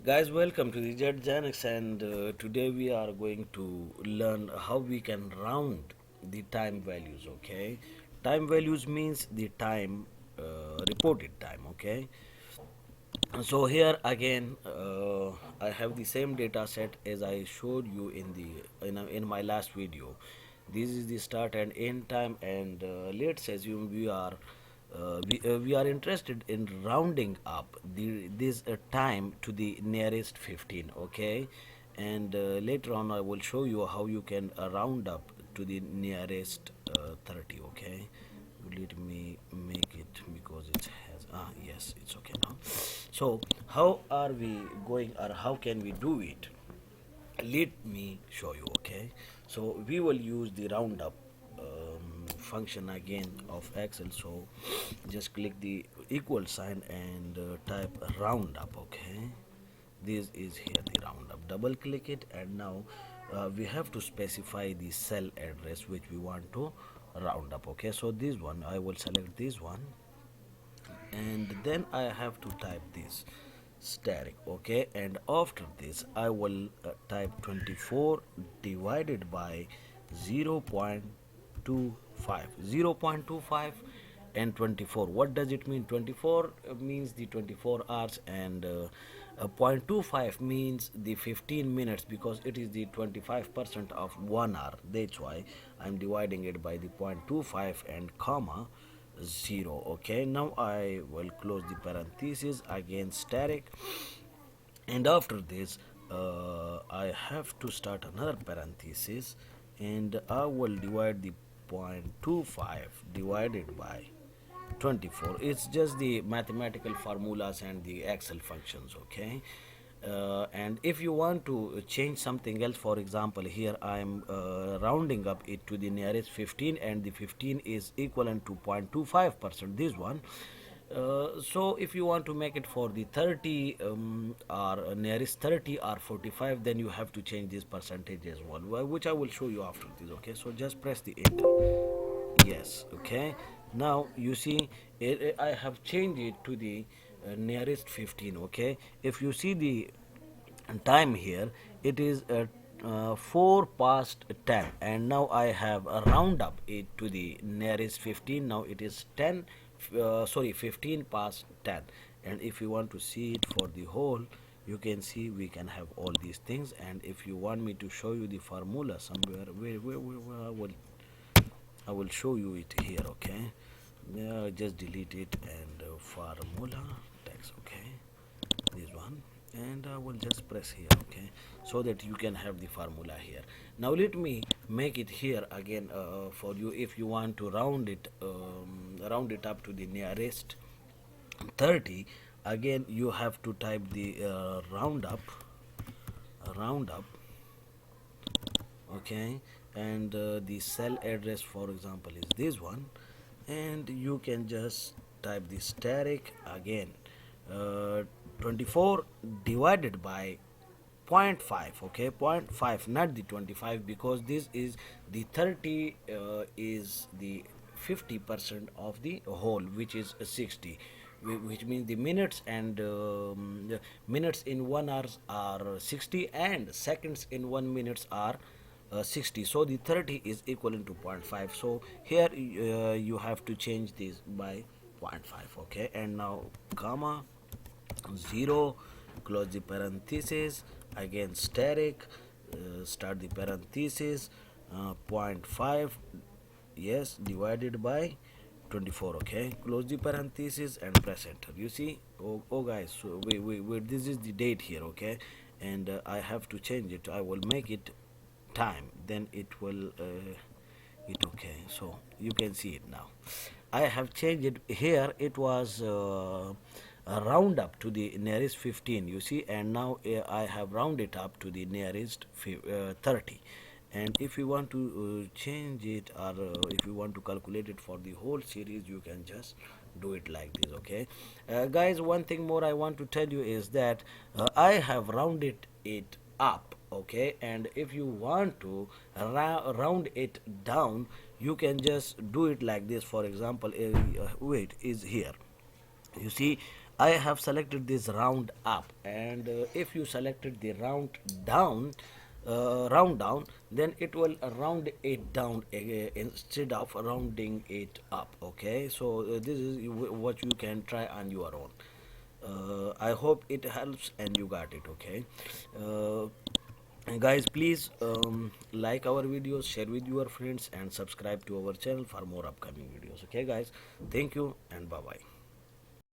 Guys, welcome to the Jet Janix, and today we are going to learn how we can round the time values. Okay, time values means the time, reported time. Okay, so here again, I have the same data set as I showed you in my last video. This is the start and end time, and let's assume we are interested in rounding up this time to the nearest 15. Okay, and later on I will show you how you can round up to the nearest 30. Okay, let me make it because it has yes, it's okay now. So how are we going, or how can we do it? Let me show you. Okay, so we will use the roundup function again of Excel. So just click the equal sign and type roundup. Okay, this is here the roundup. Double click it, and now we have to specify the cell address which we want to round up. Okay, so this one I will select, this one, and then I have to type this static. Okay, and after this I will type 24 divided by 0.25. 0.25 and 24, what does it mean? 24 means the 24 hours, and 0.25 means the 15 minutes, because it is the 25% of 1 hour. That's why I'm dividing it by the 0.25 and comma 0. Okay, now I will close the parenthesis, again static, and after this I have to start another parenthesis, and I will divide the 0.25 divided by 24. It's just the mathematical formulas and the Excel functions. Okay, and if you want to change something else, for example, here I'm rounding up it to the nearest 15, and the 15 is equivalent to 0.25%, this one. So if you want to make it for the 30 or nearest 30 or 45, then you have to change this percentage as well, which I will show you after this. Okay, so just press the enter. Yes. Okay, now you see I have changed it to the nearest 15. Okay, if you see the time here, it is 4 past 10, and now I have round up it to the nearest 15. Now it is 10, sorry, 15 past 10. And if you want to see it for the whole, you can see we can have all these things. And if you want me to show you the formula somewhere, where I will show you it here. Okay, just delete it, and formula text. Okay, this one, and I will just press here. Okay, so that you can have the formula here. Now let me make it here again for you. If you want to round it up to the nearest 30, again you have to type the round up. Okay, and the cell address, for example, is this one, and you can just type the static again, uh, 24 divided by zero point 0.5. Okay, zero point 0.5, not the 25, because this is the 30 is the 50% of the whole, which is 60, which means the minutes, and the minutes in 1 hour are 60, and seconds in 1 minutes are 60. So the 30 is equivalent to zero point 0.5. So here you have to change this by zero point 0.5. Okay, and now comma 0, close the parenthesis, again static, start the parenthesis, zero point 0.5, yes, divided by 24. Okay, close the parenthesis and press enter. You see, oh guys, so wait, this is the date here. Okay, and I have to change it. I will make it time, then it will it. Okay, so you can see it now. I have changed it here. It was round up to the nearest 15, you see, and now I have rounded up to the nearest 30. And if you want to change it, or if you want to calculate it for the whole series, you can just do it like this. Okay, guys, one thing more I want to tell you is that I have rounded it up. Okay, and if you want to round it down, you can just do it like this. For example, wait, is here, you see, I have selected this round up, and if you selected the round down, then it will round it down instead of rounding it up. Okay, so this is what you can try on your own. I hope it helps and you got it. Okay. And guys, please like our videos, share with your friends, and subscribe to our channel for more upcoming videos. Okay guys, thank you and bye bye.